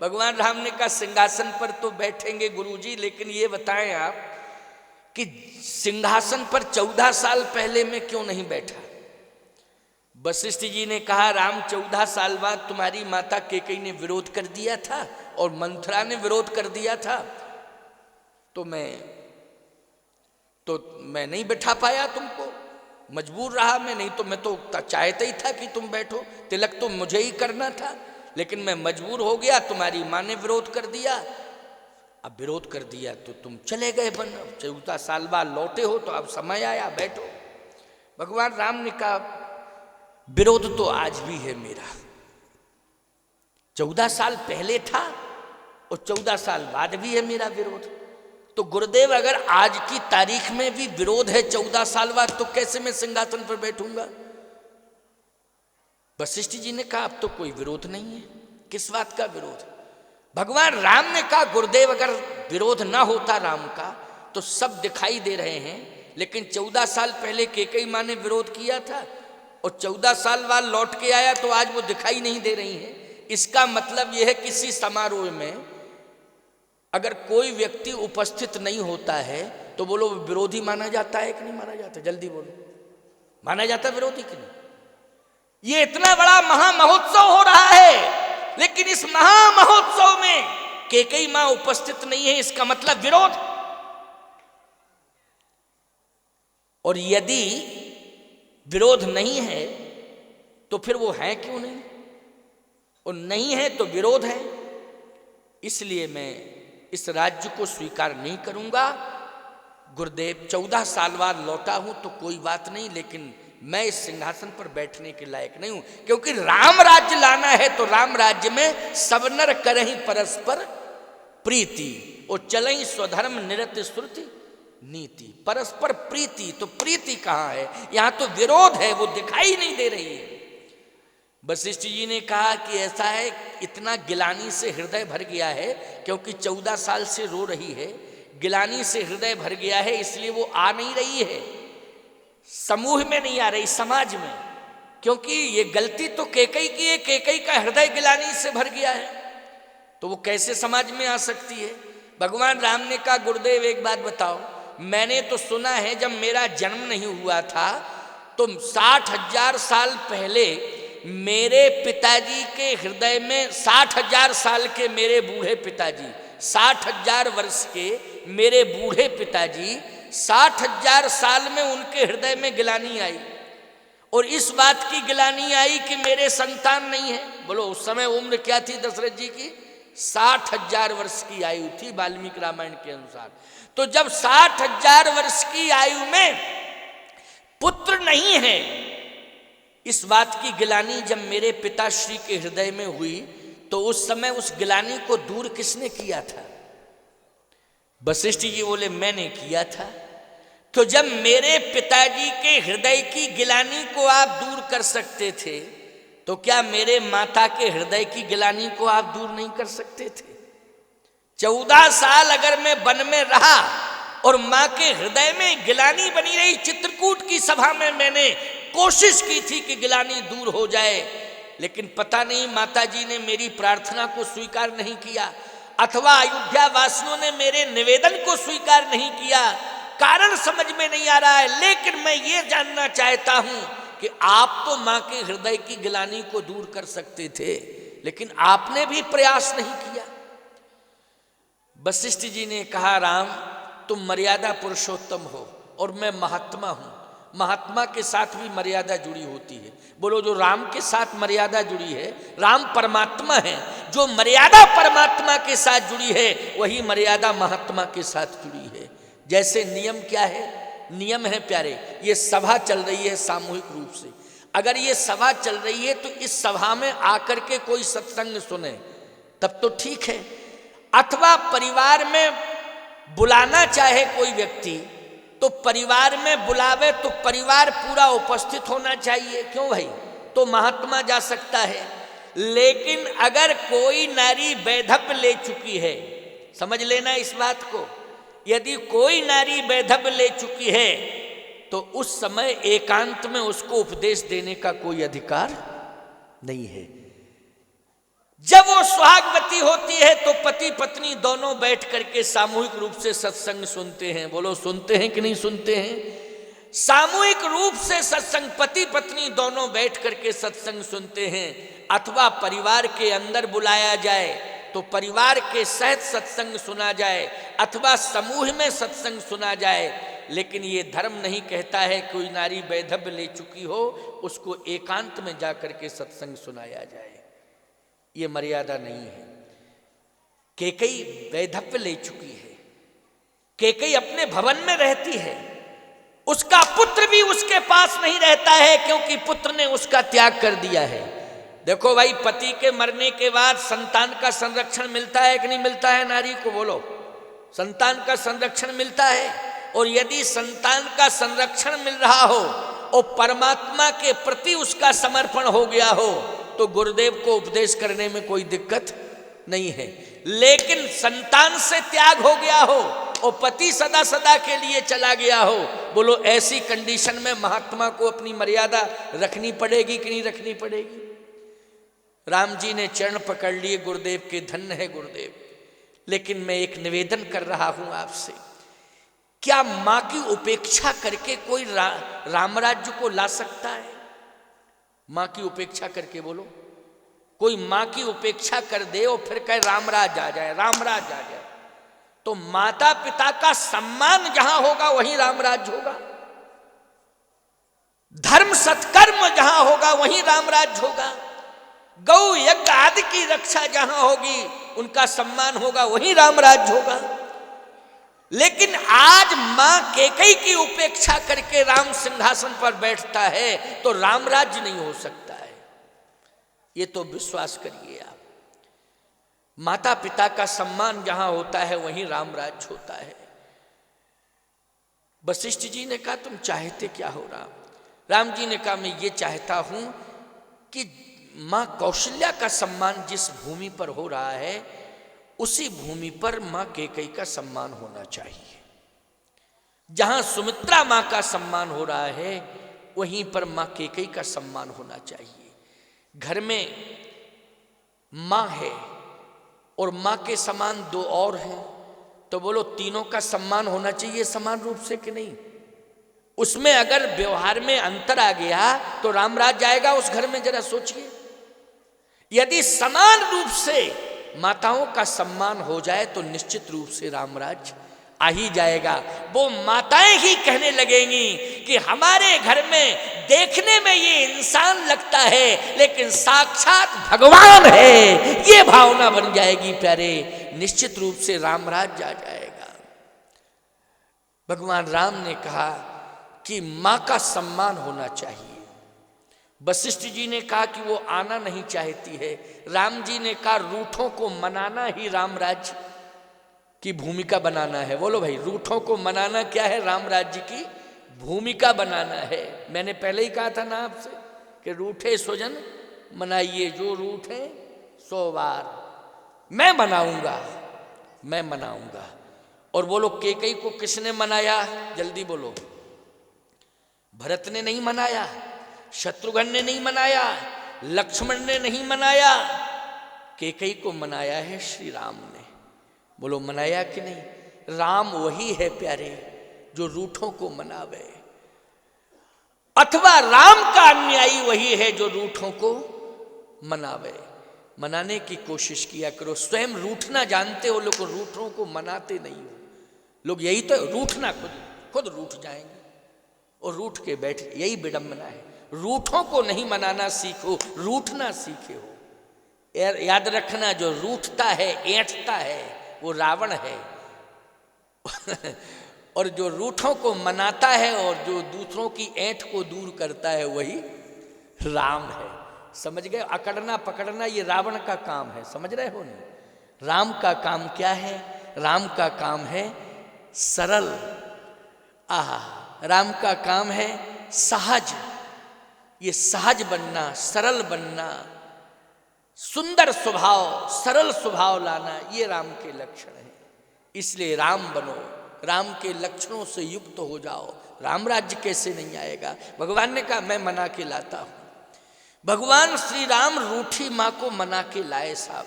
भगवान राम ने कहा सिंहासन पर तो बैठेंगे गुरुजी, लेकिन ये बताएं आप कि सिंहासन पर 14 साल पहले मैं क्यों नहीं बैठा। वशिष्ठ जी ने कहा राम 14 साल बाद तुम्हारी माता कैकेयी ने विरोध कर दिया था और मंथरा ने विरोध कर दिया था, तो मैं नहीं बैठा पाया तुमको, मजबूर रहा मैं, नहीं तो मैं तो चाहता ही था कि तुम बैठो, तिलक तो मुझे ही करना था, लेकिन मैं मजबूर हो गया, तुम्हारी माँ ने विरोध कर दिया। अब विरोध कर दिया तो तुम चले गए वन, 14 साल बाद लौटे हो तो अब समय आया बैठो। भगवान राम ने कहा विरोध तो आज भी है मेरा, 14 साल पहले था और 14 साल बाद भी है मेरा विरोध। तो गुरुदेव अगर आज की तारीख में भी विरोध है 14 साल बाद, तो कैसे मैं सिंहासन पर बैठूंगा। वशिष्ठ जी ने कहा अब तो कोई विरोध नहीं है, किस बात का विरोध। भगवान राम ने कहा गुरुदेव अगर विरोध ना होता राम का तो सब दिखाई दे रहे हैं, लेकिन 14 साल पहले कैकेयी माँ ने विरोध किया था और 14 साल बाद लौट के आया तो आज वो दिखाई नहीं दे रही है। इसका मतलब यह है किसी समारोह में अगर कोई व्यक्ति उपस्थित नहीं होता है तो बोलो विरोधी माना जाता है कि नहीं माना जाता, जल्दी बोलो, माना जाता है विरोधी कि नहीं। ये इतना बड़ा महामहोत्सव हो रहा है, लेकिन इस महामहोत्सव में कैकेयी मां उपस्थित नहीं है, इसका मतलब विरोध। और यदि विरोध नहीं है तो फिर वो है क्यों नहीं, और नहीं है तो विरोध है। इसलिए मैं इस राज्य को स्वीकार नहीं करूंगा। गुरुदेव 14 साल बाद लौटा हूं तो कोई बात नहीं, लेकिन मैं इस सिंहासन पर बैठने के लायक नहीं हूं, क्योंकि राम राज्य लाना है तो राम राज्य में सब नर करहि परस्पर प्रीति और चलहि स्वधर्म निरत श्रुति नीति। परस्पर प्रीति, तो प्रीति कहां है, यहां तो विरोध है, वो दिखाई नहीं दे रही है। वशिष्ठ जी ने कहा कि ऐसा है, इतना गिलानी से हृदय भर गया है, क्योंकि 14 साल से रो रही है, गिलानी से हृदय भर गया है, इसलिए वो आ नहीं रही है, समूह में नहीं आ रही, समाज में, क्योंकि ये गलती तो कैकेयी की है, कैकेयी का हृदय गिलानी से भर गया है, तो वो कैसे समाज में आ सकती है। भगवान राम ने कहा गुरुदेव एक बात बताओ, मैंने तो सुना है जब मेरा जन्म नहीं हुआ था तो 60,000 साल पहले मेरे पिताजी के हृदय में, 60,000 साल के मेरे बूढ़े पिताजी, 60,000 वर्ष के मेरे बूढ़े पिताजी, 60,000 साल में उनके हृदय में गिलानी आई, और इस बात की गिलानी आई कि मेरे संतान नहीं है। बोलो उस समय उम्र क्या थी दशरथ जी की, 60,000 वर्ष की आयु थी वाल्मीकि रामायण के अनुसार। तो जब 60,000 वर्ष की आयु में पुत्र नहीं है, इस बात की गिलानी जब मेरे पिताश्री के हृदय में हुई तो उस समय उस गिलानी को दूर किसने किया था। वशिष्ठ जी बोले मैंने किया था। तो जब मेरे पिताजी के हृदय की गिलानी को आप दूर कर सकते थे तो क्या मेरे माता के हृदय की गिलानी को आप दूर नहीं कर सकते थे। 14 साल अगर मैं वन में रहा और मां के हृदय में गिलानी बनी रही, चित्रकूट की सभा में मैंने कोशिश की थी कि गिलानी दूर हो जाए, लेकिन पता नहीं माता जी ने मेरी प्रार्थना को स्वीकार नहीं किया, अथवा अयोध्या वासियों ने मेरे निवेदन को स्वीकार नहीं किया। कारण समझ में नहीं आ रहा है, लेकिन मैं ये जानना चाहता हूं कि आप तो मां के हृदय की गिलानी को दूर कर सकते थे, लेकिन आपने भी प्रयास नहीं किया। वशिष्ठ जी ने कहा राम तुम मर्यादा पुरुषोत्तम हो और मैं महात्मा हूं, महात्मा के साथ भी मर्यादा जुड़ी होती है। बोलो जो राम के साथ मर्यादा जुड़ी है, राम परमात्मा है, जो मर्यादा परमात्मा के साथ जुड़ी है वही मर्यादा महात्मा के साथ जुड़ी है। जैसे नियम क्या है, नियम है प्यारे, ये सभा चल रही है सामूहिक रूप से, अगर ये सभा चल रही है तो इस सभा में आकर के कोई सत्संग सुने तब तो ठीक है, अथवा परिवार में बुलाना चाहे कोई व्यक्ति तो परिवार में बुलावे तो परिवार पूरा उपस्थित होना चाहिए, क्यों भाई, तो महात्मा जा सकता है। लेकिन अगर कोई नारी वैधव्य ले चुकी है, समझ लेना इस बात को, यदि कोई नारी वैधव्य ले चुकी है तो उस समय एकांत में उसको उपदेश देने का कोई अधिकार नहीं है। जब वो सुहागवती होती है तो पति पत्नी दोनों बैठ करके सामूहिक रूप से सत्संग सुनते हैं। बोलो सुनते हैं कि नहीं सुनते हैं? सामूहिक रूप से सत्संग, पति पत्नी दोनों बैठ करके सत्संग सुनते हैं। अथवा परिवार के अंदर बुलाया जाए तो परिवार के सहित सत्संग सुना जाए, अथवा समूह में सत्संग सुना जाए। लेकिन ये धर्म नहीं कहता है कोई नारी वैधव्य ले चुकी हो उसको एकांत में जाकर के सत्संग सुनाया जाए, ये मर्यादा नहीं है। कैकेयी वैधव्य ले चुकी है, कैकेयी अपने भवन में रहती है, उसका पुत्र भी उसके पास नहीं रहता है क्योंकि पुत्र ने उसका त्याग कर दिया है। देखो भाई, पति के मरने के बाद संतान का संरक्षण मिलता है कि नहीं मिलता है? नारी को बोलो, संतान का संरक्षण मिलता है। और यदि संतान का संरक्षण मिल रहा हो और परमात्मा के प्रति उसका समर्पण हो गया हो तो गुरुदेव को उपदेश करने में कोई दिक्कत नहीं है। लेकिन संतान से त्याग हो गया हो और पति सदा सदा के लिए चला गया हो, बोलो ऐसी कंडीशन में महात्मा को अपनी मर्यादा रखनी पड़ेगी कि नहीं रखनी पड़ेगी? राम जी ने चरण पकड़ लिए गुरुदेव के, धन्य है गुरुदेव। लेकिन मैं एक निवेदन कर रहा हूं आपसे, क्या मां की उपेक्षा करके कोई राम राज्य को ला सकता है? मां की उपेक्षा करके बोलो, कोई मां की उपेक्षा कर दे और फिर कहे रामराज आ जाए, रामराज आ जाए, तो माता पिता का सम्मान जहां होगा वहीं रामराज होगा। धर्म सत्कर्म जहां होगा वहीं रामराज होगा। गौ यज्ञ आदि की रक्षा जहां होगी उनका सम्मान होगा वहीं रामराज होगा। लेकिन आज मां कैकेयी की उपेक्षा करके राम सिंहासन पर बैठता है तो रामराज्य नहीं हो सकता है, ये तो विश्वास करिए आप। माता पिता का सम्मान जहां होता है वहीं रामराज्य होता है। वशिष्ठ जी ने कहा तुम चाहते क्या हो राम? राम जी ने कहा मैं ये चाहता हूं कि मां कौशल्या का सम्मान जिस भूमि पर हो रहा है उसी भूमि पर मां कैकेयी का सम्मान होना चाहिए। जहां सुमित्रा मां का सम्मान हो रहा है वहीं पर मां कैकेयी का सम्मान होना चाहिए। घर में मां है और मां के समान दो और हैं, तो बोलो तीनों का सम्मान होना चाहिए समान रूप से कि नहीं? उसमें अगर व्यवहार में अंतर आ गया तो रामराज जाएगा उस घर में? जरा सोचिए। यदि समान रूप से माताओं का सम्मान हो जाए तो निश्चित रूप से रामराज आ ही जाएगा। वो माताएं ही कहने लगेंगी कि हमारे घर में देखने में ये इंसान लगता है लेकिन साक्षात भगवान है, ये भावना बन जाएगी प्यारे। निश्चित रूप से रामराज आ जाएगा। भगवान राम ने कहा कि मां का सम्मान होना चाहिए। वशिष्ठ जी ने कहा कि वो आना नहीं चाहती है। राम जी ने कहा रूठों को मनाना ही रामराज्य की भूमिका बनाना है। बोलो भाई, रूठों को मनाना क्या है? राम राज्य की भूमिका बनाना है। मैंने पहले ही कहा था ना आपसे कि रूठे स्वजन मनाइए, जो रूठे 100 बार मैं मनाऊंगा, मैं मनाऊंगा। और बोलो कैकेयी को किसने मनाया? जल्दी बोलो। भरत ने नहीं मनाया, शत्रुघ्न ने नहीं मनाया, लक्ष्मण ने नहीं मनाया, कैकेयी को मनाया है श्री राम ने। बोलो मनाया कि नहीं? राम वही है प्यारे जो रूठों को मनावे, अथवा राम का अनुयायी वही है जो रूठों को मनावे। मनाने की कोशिश किया करो। स्वयं रूठना जानते हो लोग, रूठों को मनाते नहीं हो। लोग यही तो रूठना, खुद रूठ जाएंगे और रूठ के बैठे, यही विडंबना है। रूठों को नहीं मनाना सीखो, रूठना सीखे हो। याद रखना, जो रूठता है, ऐंठता है, वो रावण है और जो रूठों को मनाता है और जो दूसरों की ऐंठ को दूर करता है वही राम है। समझ गए? अकड़ना पकड़ना ये रावण का काम है, समझ रहे हो नहीं? राम का काम क्या है? राम का काम है सरल। राम का काम है सहज। ये सहज बनना, सरल बनना, सुंदर स्वभाव, सरल स्वभाव लाना, ये राम के लक्षण हैं। इसलिए राम बनो, राम के लक्षणों से युक्त हो जाओ। राम राज्य कैसे नहीं आएगा? भगवान ने कहा मैं मना के लाता हूं। भगवान श्री राम रूठी माँ को मना के लाए साहब।